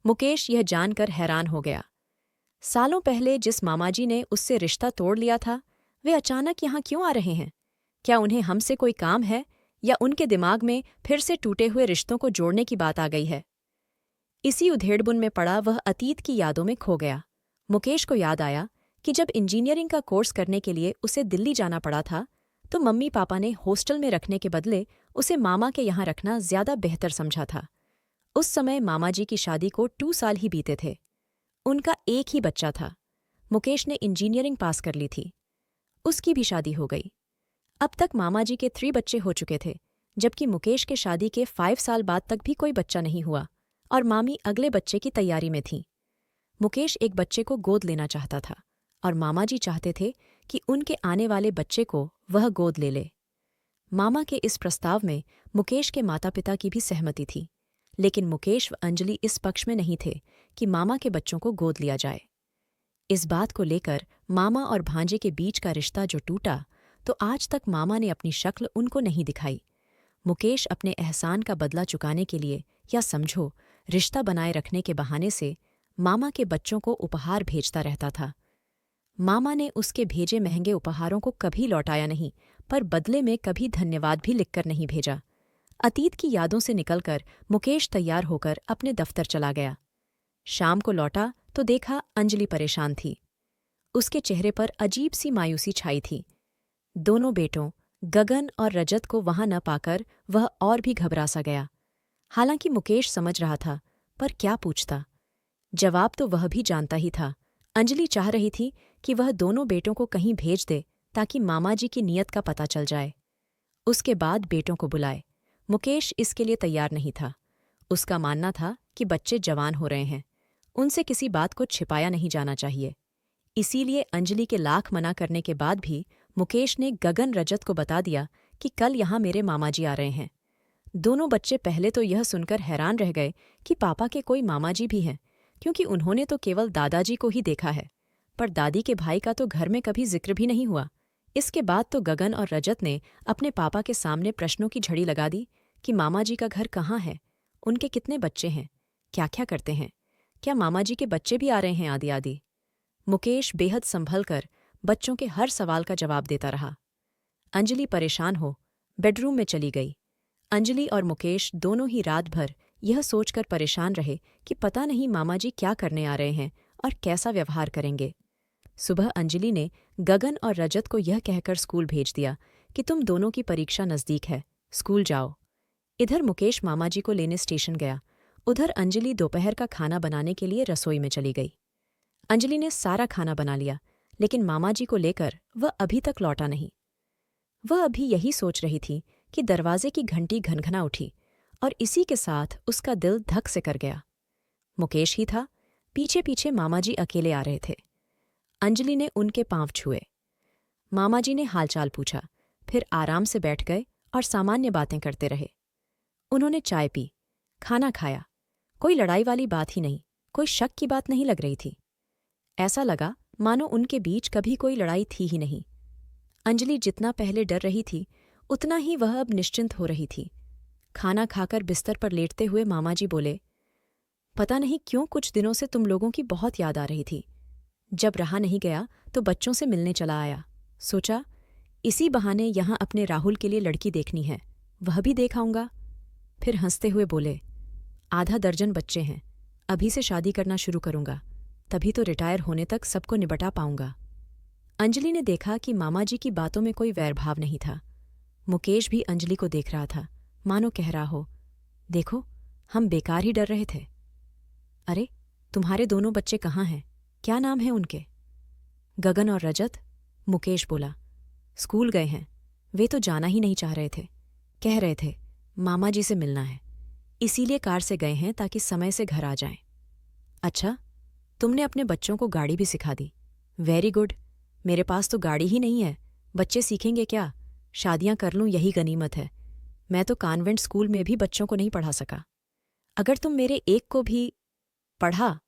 मुकेश यह जानकर हैरान हो गया। सालों पहले जिस मामाजी ने उससे रिश्ता तोड़ लिया था, वे अचानक यहाँ क्यों आ रहे हैं? क्या उन्हें हमसे कोई काम है, या उनके दिमाग में फिर से टूटे हुए रिश्तों को जोड़ने की बात आ गई है? इसी उधेड़बुन में पड़ा वह अतीत की यादों में खो गया। मुकेश को याद आया कि जब इंजीनियरिंग का कोर्स करने के लिए उसे दिल्ली जाना पड़ा था, तो मम्मी पापा ने हॉस्टल में रखने के बदले उसे मामा के यहाँ रखना ज्यादा बेहतर समझा था। उस समय मामाजी की शादी को 2 साल ही बीते थे। उनका एक ही बच्चा था। मुकेश ने इंजीनियरिंग पास कर ली थी। उसकी भी शादी हो गई। अब तक मामाजी के 3 बच्चे हो चुके थे, जबकि मुकेश के शादी के 5 साल बाद तक भी कोई बच्चा नहीं हुआ और मामी अगले बच्चे की तैयारी में थीं। मुकेश एक बच्चे को गोद लेना चाहता था और मामाजी चाहते थे कि उनके आने वाले बच्चे को वह गोद ले ले। मामा के इस प्रस्ताव में मुकेश के माता पिता की भी सहमति थी, लेकिन मुकेश व अंजलि इस पक्ष में नहीं थे कि मामा के बच्चों को गोद लिया जाए। इस बात को लेकर मामा और भांजे के बीच का रिश्ता जो टूटा, तो आज तक मामा ने अपनी शक्ल उनको नहीं दिखाई। मुकेश अपने एहसान का बदला चुकाने के लिए, या समझो रिश्ता बनाए रखने के बहाने से, मामा के बच्चों को उपहार भेजता रहता था। मामा ने उसके भेजे महंगे उपहारों को कभी लौटाया नहीं, पर बदले में कभी धन्यवाद भी लिखकर नहीं भेजा। अतीत की यादों से निकलकर मुकेश तैयार होकर अपने दफ्तर चला गया। शाम को लौटा तो देखा अंजलि परेशान थी। उसके चेहरे पर अजीब सी मायूसी छाई थी। दोनों बेटों गगन और रजत को वहां न पाकर वह और भी घबरा सा गया। हालांकि मुकेश समझ रहा था, पर क्या पूछता? जवाब तो वह भी जानता ही था। अंजलि चाह रही थी कि वह दोनों बेटों को कहीं भेज दे ताकि मामाजी की नीयत का पता चल जाए। उसके बाद बेटों को बुलाए। मुकेश इसके लिए तैयार नहीं था। उसका मानना था कि बच्चे जवान हो रहे हैं, उनसे किसी बात को छिपाया नहीं जाना चाहिए। इसीलिए अंजलि के लाख मना करने के बाद भी मुकेश ने गगन रजत को बता दिया कि कल यहाँ मेरे मामाजी आ रहे हैं। दोनों बच्चे पहले तो यह सुनकर हैरान रह गए कि पापा के कोई मामाजी भी हैं, क्योंकि उन्होंने तो केवल दादाजी को ही देखा है, पर दादी के भाई का तो घर में कभी जिक्र भी नहीं हुआ। इसके बाद तो गगन और रजत ने अपने पापा के सामने प्रश्नों की झड़ी लगा दी कि मामाजी का घर कहाँ है, उनके कितने बच्चे हैं, क्या क्या करते हैं, क्या मामाजी के बच्चे भी आ रहे हैं, आदि आदि। मुकेश बेहद संभल कर बच्चों के हर सवाल का जवाब देता रहा। अंजलि परेशान हो बेडरूम में चली गई। अंजलि और मुकेश दोनों ही रात भर यह सोचकर परेशान रहे कि पता नहीं मामाजी क्या करने आ रहे हैं और कैसा व्यवहार करेंगे। सुबह अंजलि ने गगन और रजत को यह कहकर स्कूल भेज दिया कि तुम दोनों की परीक्षा नज़दीक है, स्कूल जाओ। इधर मुकेश मामाजी को लेने स्टेशन गया, उधर अंजलि दोपहर का खाना बनाने के लिए रसोई में चली गई। अंजलि ने सारा खाना बना लिया, लेकिन मामाजी को लेकर वह अभी तक लौटा नहीं। वह अभी यही सोच रही थी कि दरवाजे की घंटी घनघना उठी और इसी के साथ उसका दिल धक से कर गया। मुकेश ही था। पीछे पीछे मामाजी अकेले आ रहे थे। अंजलि ने उनके पांव छुए। मामाजी ने हालचाल पूछा, फिर आराम से बैठ गए और सामान्य बातें करते रहे। उन्होंने चाय पी, खाना खाया। कोई लड़ाई वाली बात ही नहीं, कोई शक की बात नहीं लग रही थी। ऐसा लगा मानो उनके बीच कभी कोई लड़ाई थी ही नहीं। अंजलि जितना पहले डर रही थी, उतना ही वह अब निश्चिंत हो रही थी। खाना खाकर बिस्तर पर लेटते हुए मामाजी बोले, पता नहीं क्यों कुछ दिनों से तुम लोगों की बहुत याद आ रही थी। जब रहा नहीं गया तो बच्चों से मिलने चला आया। सोचा इसी बहाने यहाँ अपने राहुल के लिए लड़की देखनी है, वह भी देख आऊंगा। फिर हंसते हुए बोले, आधा दर्जन बच्चे हैं, अभी से शादी करना शुरू करूंगा, तभी तो रिटायर होने तक सबको निपटा पाऊंगा। अंजलि ने देखा कि मामाजी की बातों में कोई वैरभाव नहीं था। मुकेश भी अंजलि को देख रहा था, मानो कह रहा हो, देखो हम बेकार ही डर रहे थे। अरे तुम्हारे दोनों बच्चे कहाँ हैं, क्या नाम है उनके? गगन और रजत, मुकेश बोला। स्कूल गए हैं, वे तो जाना ही नहीं चाह रहे थे। कह रहे थे मामाजी से मिलना है, इसीलिए कार से गए हैं ताकि समय से घर आ जाएं। अच्छा, तुमने अपने बच्चों को गाड़ी भी सिखा दी। Very good. मेरे पास तो गाड़ी ही नहीं है, बच्चे सीखेंगे क्या? शादियां कर लूं यही गनीमत है। मैं तो कॉन्वेंट स्कूल में भी बच्चों को नहीं पढ़ा सका। अगर तुम मेरे एक को भी पढ़ा।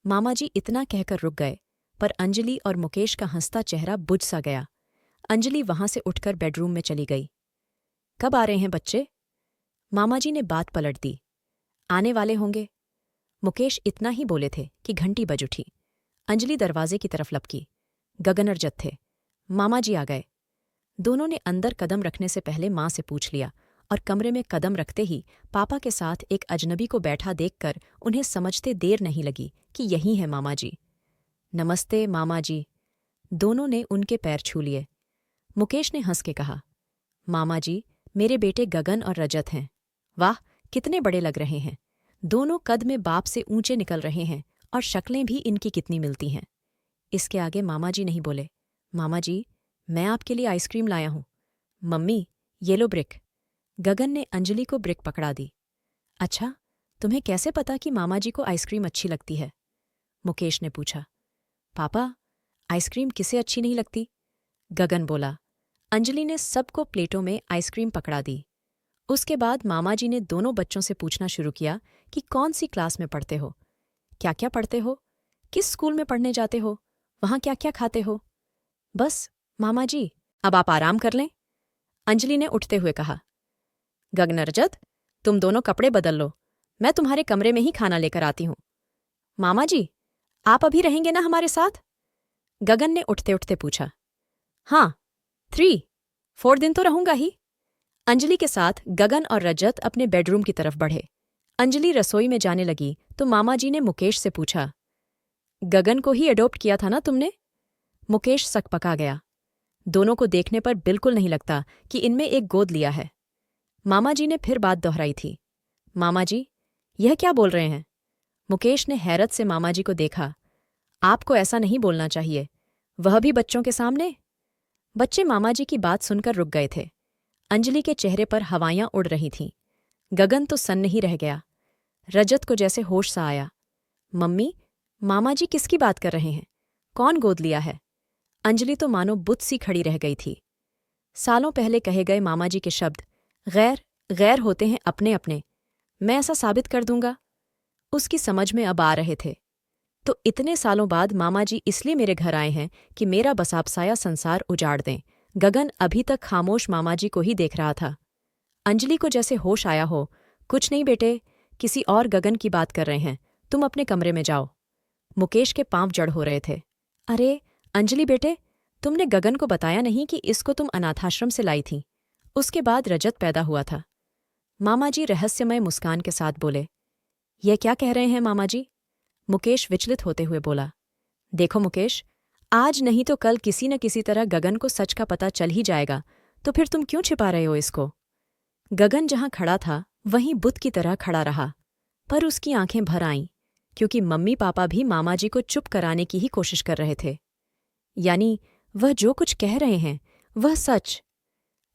मामाजी इतना कहकर रुक गए, पर अंजलि और मुकेश का हंसता चेहरा बुझ सा गया। अंजलि वहां से उठकर बेडरूम में चली गई। कब आ रहे हैं बच्चे? मामाजी ने बात पलट दी। आने वाले होंगे। मुकेश इतना ही बोले थे कि घंटी बज उठी। अंजलि दरवाजे की तरफ लपकी। गगन और रजत थे। मामा जी आ गए। दोनों ने अंदर कदम रखने से पहले माँ से पूछ लिया और कमरे में कदम रखते ही पापा के साथ एक अजनबी को बैठा देखकर उन्हें समझते देर नहीं लगी कि यही है मामा जी। नमस्ते मामा जी। दोनों ने उनके पैर छू लिए। मुकेश ने हंस के कहा, मामा जी, मेरे बेटे गगन और रजत हैं। वाह, कितने बड़े लग रहे हैं। दोनों कद में बाप से ऊंचे निकल रहे हैं और शक्लें भी इनकी कितनी मिलती हैं। इसके आगे मामा जी नहीं बोले। मामा जी, मैं आपके लिए आइसक्रीम लाया हूं। मम्मी, ये लो ब्रिक। गगन ने अंजलि को ब्रिक पकड़ा दी। अच्छा, तुम्हें कैसे पता कि मामा जी को आइसक्रीम अच्छी लगती है? मुकेश ने पूछा। पापा, आइसक्रीम किसे अच्छी नहीं लगती? गगन बोला। अंजलि ने सबको प्लेटों में आइसक्रीम पकड़ा दी। उसके बाद मामा जी ने दोनों बच्चों से पूछना शुरू किया कि कौन सी क्लास में पढ़ते हो, क्या क्या पढ़ते हो, किस स्कूल में पढ़ने जाते हो, वहां क्या क्या खाते हो। बस मामा जी, अब आप आराम कर लें, अंजलि ने उठते हुए कहा। गगन रजत, तुम दोनों कपड़े बदल लो, मैं तुम्हारे कमरे में ही खाना लेकर आती हूं। मामा जी, आप अभी रहेंगे ना हमारे साथ? गगन ने उठते उठते पूछा। हाँ, 3-4 दिन तो रहूंगा ही। अंजलि के साथ गगन और रजत अपने बेडरूम की तरफ बढ़े। अंजलि रसोई में जाने लगी तो मामा जी ने मुकेश से पूछा, गगन को ही अडॉप्ट किया था ना तुमने? मुकेश सकपका गया। दोनों को देखने पर बिल्कुल नहीं लगता कि इनमें एक गोद लिया है। मामा जी ने फिर बात दोहराई थी। मामा जी, यह क्या बोल रहे हैं? मुकेश ने हैरत से मामा जी को देखा। आपको ऐसा नहीं बोलना चाहिए, वह भी बच्चों के सामने। बच्चे मामा जी की बात सुनकर रुक गए थे। अंजलि के चेहरे पर हवाइयां उड़ रही थीं। गगन तो सन्न ही रह गया। रजत को जैसे होश सा आया। मम्मी, मामा जी किसकी बात कर रहे हैं? कौन गोद लिया है? अंजलि तो मानो बुत सी खड़ी रह गई थी। सालों पहले कहे गए मामा जी के शब्द, गैर गैर होते हैं अपने अपने, मैं ऐसा साबित कर दूंगा, उसकी समझ में अब आ रहे थे। तो इतने सालों बाद मामा जी इसलिए मेरे घर आए हैं कि मेरा बसाबसाया संसार उजाड़ दें। गगन अभी तक खामोश मामा जी को ही देख रहा था। अंजलि को जैसे होश आया हो। कुछ नहीं बेटे, किसी और गगन की बात कर रहे हैं, तुम अपने कमरे में जाओ। मुकेश के पांव जड़ हो रहे थे। अरे अंजलि बेटे, तुमने गगन को बताया नहीं कि इसको तुम अनाथाश्रम से लाई थी। उसके बाद रजत पैदा हुआ था। मामा जी रहस्यमय मुस्कान के साथ बोले। यह क्या कह रहे हैं मामा जी? मुकेश विचलित होते हुए बोला। देखो मुकेश, आज नहीं तो कल किसी न किसी तरह गगन को सच का पता चल ही जाएगा, तो फिर तुम क्यों छिपा रहे हो इसको? गगन जहां खड़ा था वहीं बुत की तरह खड़ा रहा, पर उसकी आंखें भर आईं, क्योंकि मम्मी पापा भी मामा जी को चुप कराने की ही कोशिश कर रहे थे। यानी वह जो कुछ कह रहे हैं वह सच।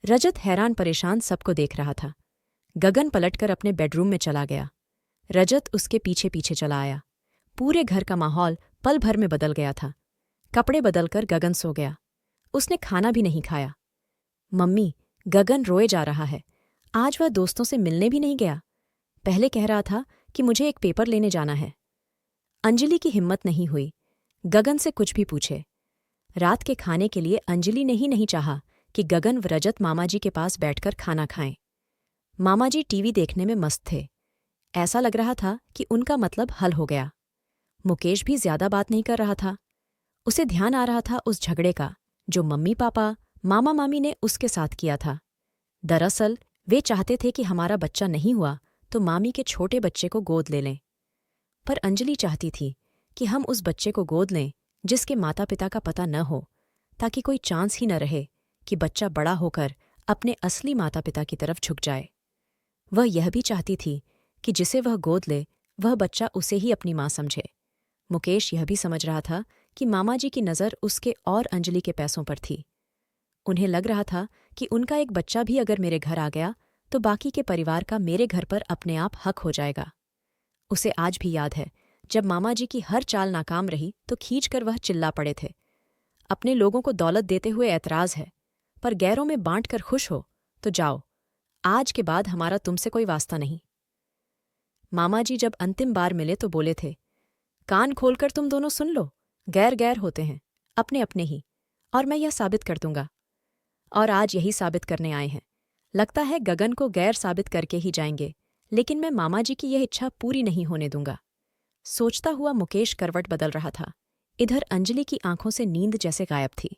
रजत हैरान परेशान सबको देख रहा था। गगन पलटकर अपने बेडरूम में चला गया। रजत उसके पीछे पीछे चला आया। पूरे घर का माहौल पल भर में बदल गया था। कपड़े बदलकर गगन सो गया। उसने खाना भी नहीं खाया। मम्मी, गगन रोए जा रहा है। आज वह दोस्तों से मिलने भी नहीं गया। पहले कह रहा था कि मुझे एक पेपर लेने जाना है। अंजलि की हिम्मत नहीं हुई गगन से कुछ भी पूछे। रात के खाने के लिए अंजलि ने ही नहीं चाहा कि गगन व रजत मामाजी के पास बैठकर खाना खाएं। मामाजी टीवी देखने में मस्त थे। ऐसा लग रहा था कि उनका मतलब हल हो गया। मुकेश भी ज्यादा बात नहीं कर रहा था। उसे ध्यान आ रहा था उस झगड़े का जो मम्मी पापा मामा मामी ने उसके साथ किया था। दरअसल वे चाहते थे कि हमारा बच्चा नहीं हुआ तो मामी के छोटे बच्चे को गोद ले लें, पर अंजलि चाहती थी कि हम उस बच्चे को गोद लें जिसके माता पिता का पता न हो, ताकि कोई चांस ही न रहे कि बच्चा बड़ा होकर अपने असली माता पिता की तरफ झुक जाए। वह यह भी चाहती थी कि जिसे वह गोद ले वह बच्चा उसे ही अपनी मां समझे। मुकेश यह भी समझ रहा था कि मामाजी की नज़र उसके और अंजलि के पैसों पर थी। उन्हें लग रहा था कि उनका एक बच्चा भी अगर मेरे घर आ गया तो बाकी के परिवार का मेरे घर पर अपने आप हक हो जाएगा। उसे आज भी याद है जब मामाजी की हर चाल नाकाम रही तो खींचकर वह चिल्ला पड़े थे। अपने लोगों को दौलत देते हुए ऐतराज है, पर गैरों में बांटकर खुश हो तो जाओ, आज के बाद हमारा तुमसे कोई वास्ता नहीं। मामाजी जब अंतिम बार मिले तो बोले थे, कान खोलकर तुम दोनों सुन लो, गैर गैर होते हैं, अपने अपने ही, और मैं यह साबित कर दूंगा। और आज यही साबित करने आए हैं। लगता है गगन को गैर साबित करके ही जाएंगे, लेकिन मैं मामाजी की यह इच्छा पूरी नहीं होने दूंगा। सोचता हुआ मुकेश करवट बदल रहा था। इधर अंजलि की आंखों से नींद जैसे गायब थी।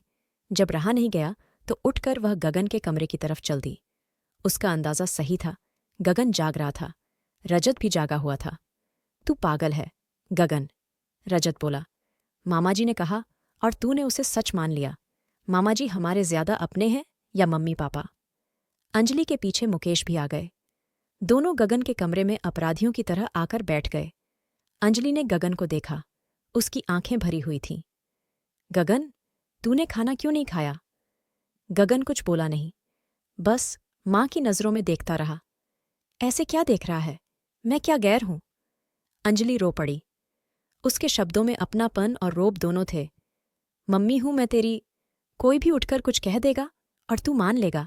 जब रहा नहीं गया तो उठकर वह गगन के कमरे की तरफ चल दी। उसका अंदाजा सही था, गगन जाग रहा था। रजत भी जागा हुआ था। तू पागल है गगन, रजत बोला। मामाजी ने कहा और तूने उसे सच मान लिया। मामाजी हमारे ज्यादा अपने हैं या मम्मी पापा? अंजलि के पीछे मुकेश भी आ गए। दोनों गगन के कमरे में अपराधियों की तरह आकर बैठ गए। अंजलि ने गगन को देखा। उसकी आंखें भरी हुई थीं। गगन, तूने खाना क्यों नहीं खाया? गगन कुछ बोला नहीं, बस मां की नजरों में देखता रहा। ऐसे क्या देख रहा है? मैं क्या गैर हूं? अंजलि रो पड़ी। उसके शब्दों में अपनापन और रोब दोनों थे। मम्मी हूं मैं तेरी, कोई भी उठकर कुछ कह देगा और तू मान लेगा।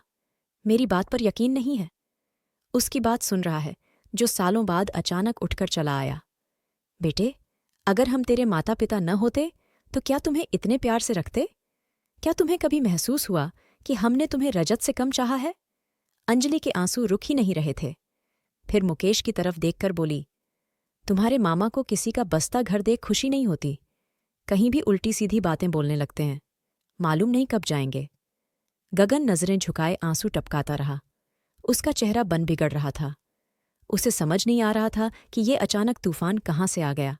मेरी बात पर यकीन नहीं है? उसकी बात सुन रहा है जो सालों बाद अचानक उठकर चला आया। बेटे, अगर हम तेरे माता पिता न होते तो क्या तुम्हें इतने प्यार से रखते? क्या तुम्हें कभी महसूस हुआ कि हमने तुम्हें रजत से कम चाहा है? अंजलि के आंसू रुक ही नहीं रहे थे। फिर मुकेश की तरफ देखकर बोली, तुम्हारे मामा को किसी का बस्ता घर देख खुशी नहीं होती। कहीं भी उल्टी सीधी बातें बोलने लगते हैं, मालूम नहीं कब जाएंगे। गगन नजरें झुकाए आंसू टपकाता रहा। उसका चेहरा बन बिगड़ रहा था। उसे समझ नहीं आ रहा था कि ये अचानक तूफान कहाँ से आ गया।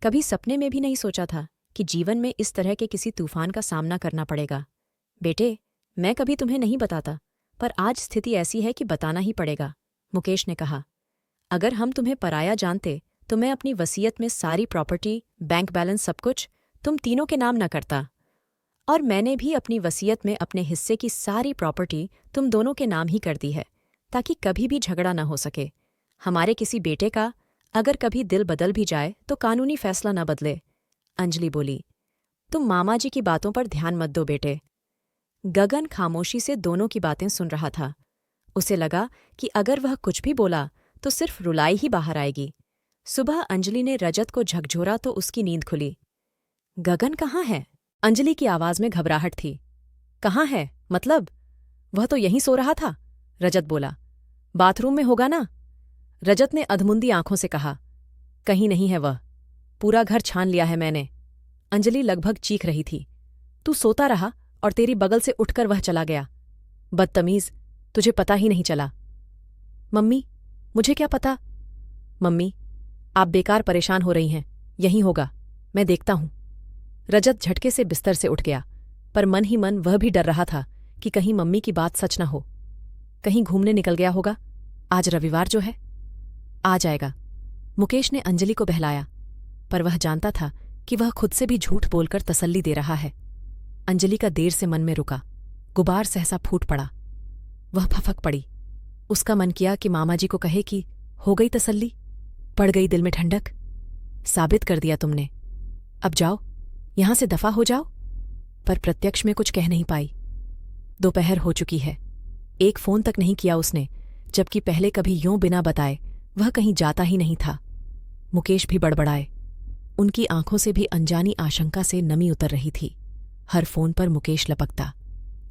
कभी सपने में भी नहीं सोचा था कि जीवन में इस तरह के किसी तूफान का सामना करना पड़ेगा। बेटे, मैं कभी तुम्हें नहीं बताता, पर आज स्थिति ऐसी है कि बताना ही पड़ेगा, मुकेश ने कहा। अगर हम तुम्हें पराया जानते तो मैं अपनी वसीयत में सारी प्रॉपर्टी, बैंक बैलेंस, सब कुछ तुम तीनों के नाम न करता। और मैंने भी अपनी वसीयत में अपने हिस्से की सारी प्रॉपर्टी तुम दोनों के नाम ही कर दी है, ताकि कभी भी झगड़ा न हो सके। हमारे किसी बेटे का अगर कभी दिल बदल भी जाए तो कानूनी फैसला न बदले। अंजलि बोली, तुम मामाजी की बातों पर ध्यान मत दो बेटे। गगन खामोशी से दोनों की बातें सुन रहा था। उसे लगा कि अगर वह कुछ भी बोला तो सिर्फ रुलाई ही बाहर आएगी। सुबह अंजलि ने रजत को झकझोरा तो उसकी नींद खुली। गगन कहाँ है? अंजलि की आवाज में घबराहट थी। कहाँ है मतलब? वह तो यहीं सो रहा था, रजत बोला। बाथरूम में होगा ना? रजत ने अधमुंदी आंखों से कहा। कहीं नहीं है वह, पूरा घर छान लिया है मैंने। अंजलि लगभग चीख रही थी। तू सोता रहा और तेरी बगल से उठकर वह चला गया। बदतमीज, तुझे पता ही नहीं चला। मम्मी, मुझे क्या पता? मम्मी, आप बेकार परेशान हो रही हैं, यहीं होगा, मैं देखता हूं। रजत झटके से बिस्तर से उठ गया, पर मन ही मन वह भी डर रहा था कि कहीं मम्मी की बात सच न हो। कहीं घूमने निकल गया होगा, आज रविवार जो है। आ जाएगा। मुकेश ने अंजलि को बहलाया, पर वह जानता था कि वह खुद से भी झूठ बोलकर तसल्ली दे रहा है। अंजलि का देर से मन में रुका, गुबार सहसा फूट पड़ा। वह फफक पड़ी। उसका मन किया कि मामाजी को कहे कि हो गई तसल्ली, पड़ गई दिल में ठंडक। साबित कर दिया तुमने, अब जाओ, यहां से दफा हो जाओ। पर प्रत्यक्ष में कुछ कह नहीं पाई। दोपहर हो चुकी है। एक फोन तक नहीं किया उसने, जबकि पहले कभी यूं बिना बताए वह कहीं जाता ही नहीं था। मुकेश भी बड़बड़ाए। उनकी आंखों से भी अनजानी आशंका से नमी उतर रही थी। हर फोन पर मुकेश लपकता।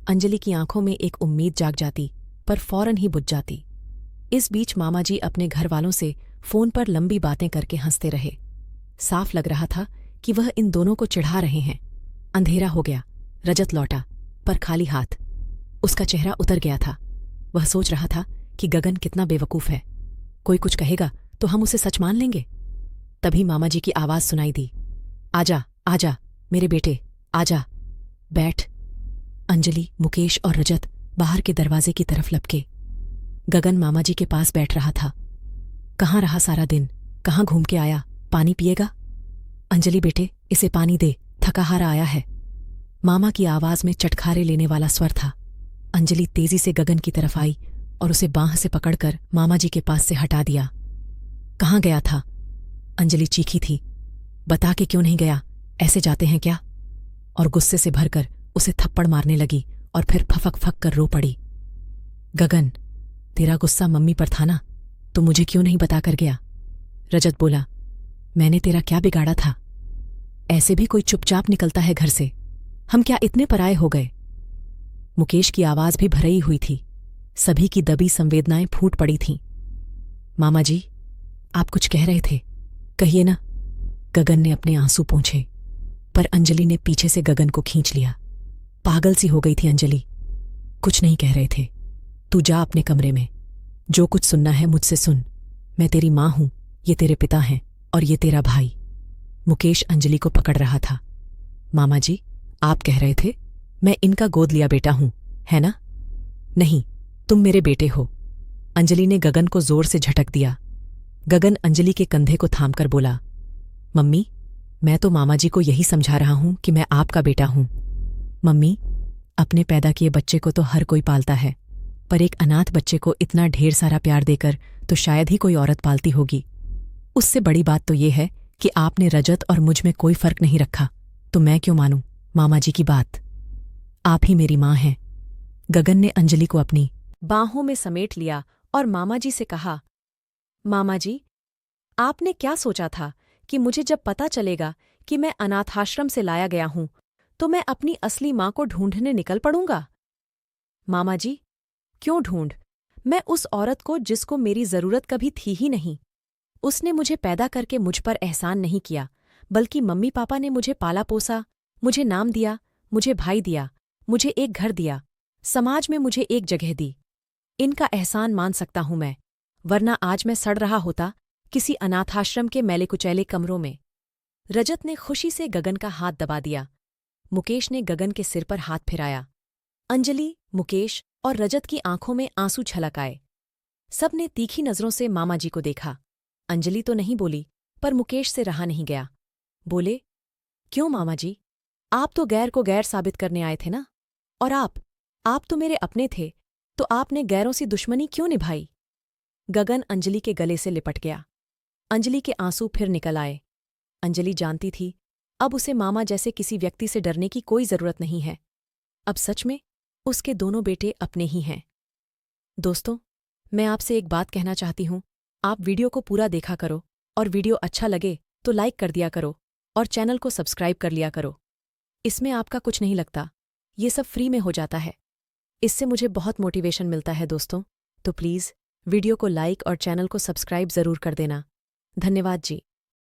अंजलि की आंखों में एक उम्मीद जाग जाती, पर फौरन ही बुझ जाती। इस बीच मामाजी अपने घर वालों से फोन पर लंबी बातें करके हंसते रहे। साफ लग रहा था कि वह इन दोनों को चिढ़ा रहे हैं। अंधेरा हो गया। रजत लौटा, पर खाली हाथ। उसका चेहरा उतर गया था। वह सोच रहा था कि गगन कितना बेवकूफ है। कोई कुछ कहेगा तो हम उसे सच मान लेंगे। तभी मामाजी की आवाज सुनाई दी। आजा, आजा मेरे बेटे, आजा, बैठ। अंजलि, मुकेश और रजत बाहर के दरवाजे की तरफ लपके। गगन मामाजी के पास बैठ रहा था। कहाँ रहा सारा दिन? कहाँ घूम के आया? पानी पिएगा? अंजलि बेटे, इसे पानी दे, थका हारा आया है। मामा की आवाज में चटखारे लेने वाला स्वर था। अंजलि तेजी से गगन की तरफ आई और उसे बांह से पकड़कर मामाजी के पास से हटा दिया। कहाँ गया था? अंजलि चीखी थी। बता के क्यों नहीं गया? ऐसे जाते हैं क्या? और गुस्से से भरकर उसे थप्पड़ मारने लगी और फिर फफक फक कर रो पड़ी। गगन, तेरा गुस्सा मम्मी पर था ना, तो मुझे क्यों नहीं बता कर गया? रजत बोला। मैंने तेरा क्या बिगाड़ा था? ऐसे भी कोई चुपचाप निकलता है घर से। हम क्या इतने पराये हो गए? मुकेश की आवाज भी भरई हुई थी। सभी की दबी संवेदनाएं फूट पड़ी थीं। मामाजी, आप कुछ कह रहे थे, कहिए ना। गगन ने अपने आंसू पोंछे, पर अंजलि ने पीछे से गगन को खींच लिया। पागल सी हो गई थी अंजलि। कुछ नहीं कह रहे थे। तू जा अपने कमरे में। जो कुछ सुनना है मुझसे सुन। मैं तेरी माँ हूं, ये तेरे पिता हैं और ये तेरा भाई। मुकेश अंजलि को पकड़ रहा था। मामा जी, आप कह रहे थे मैं इनका गोद लिया बेटा हूं, है ना? नहीं, तुम मेरे बेटे हो। अंजलि ने गगन को जोर से झटक दिया। गगन अंजलि के कंधे को थामकर बोला, मम्मी, मैं तो मामा जी को यही समझा रहा हूं कि मैं आपका बेटा हूं। मम्मी, अपने पैदा किए बच्चे को तो हर कोई पालता है, पर एक अनाथ बच्चे को इतना ढेर सारा प्यार देकर तो शायद ही कोई औरत पालती होगी। उससे बड़ी बात तो ये है कि आपने रजत और मुझ में कोई फर्क नहीं रखा, तो मैं क्यों मानूं मामा जी की बात? आप ही मेरी माँ हैं। गगन ने अंजलि को अपनी बाहों में समेट लिया और मामा जी से कहा, मामा जी, आपने क्या सोचा था कि मुझे जब पता चलेगा कि मैं अनाथाश्रम से लाया गया हूं तो मैं अपनी असली माँ को ढूंढने निकल पड़ूंगा? मामा जी, क्यों ढूंढ? मैं उस औरत को जिसको मेरी जरूरत कभी थी ही नहीं। उसने मुझे पैदा करके मुझ पर एहसान नहीं किया, बल्कि मम्मी पापा ने मुझे पाला पोसा, मुझे नाम दिया, मुझे भाई दिया, मुझे एक घर दिया, समाज में मुझे एक जगह दी। इनका एहसान मान सकता हूं मैं, वरना आज मैं सड़ रहा होता किसी अनाथाश्रम के मैले कुचैले कमरों में। रजत ने खुशी से गगन का हाथ दबा दिया। मुकेश ने गगन के सिर पर हाथ फिराया। अंजलि, मुकेश और रजत की आंखों में आंसू छलक आए। सबने तीखी नजरों से मामा जी को देखा। अंजलि तो नहीं बोली, पर मुकेश से रहा नहीं गया। बोले, क्यों मामा जी? आप तो गैर को गैर साबित करने आए थे ना? और आप तो मेरे अपने थे, तो आपने गैरों से दुश्मनी क्यों निभाई? गगन अंजलि के गले से लिपट गया। अंजलि के आंसू फिर निकल आए। अंजलि जानती थी, अब उसे मामा जैसे किसी व्यक्ति से डरने की कोई जरूरत नहीं है। अब सच में उसके दोनों बेटे अपने ही हैं। दोस्तों, मैं आपसे एक बात कहना चाहती हूं। आप वीडियो को पूरा देखा करो और वीडियो अच्छा लगे तो लाइक कर दिया करो और चैनल को सब्सक्राइब कर लिया करो। इसमें आपका कुछ नहीं लगता, ये सब फ्री में हो जाता है। इससे मुझे बहुत मोटिवेशन मिलता है दोस्तों, तो प्लीज़ वीडियो को लाइक और चैनल को सब्सक्राइब ज़रूर कर देना। धन्यवाद जी।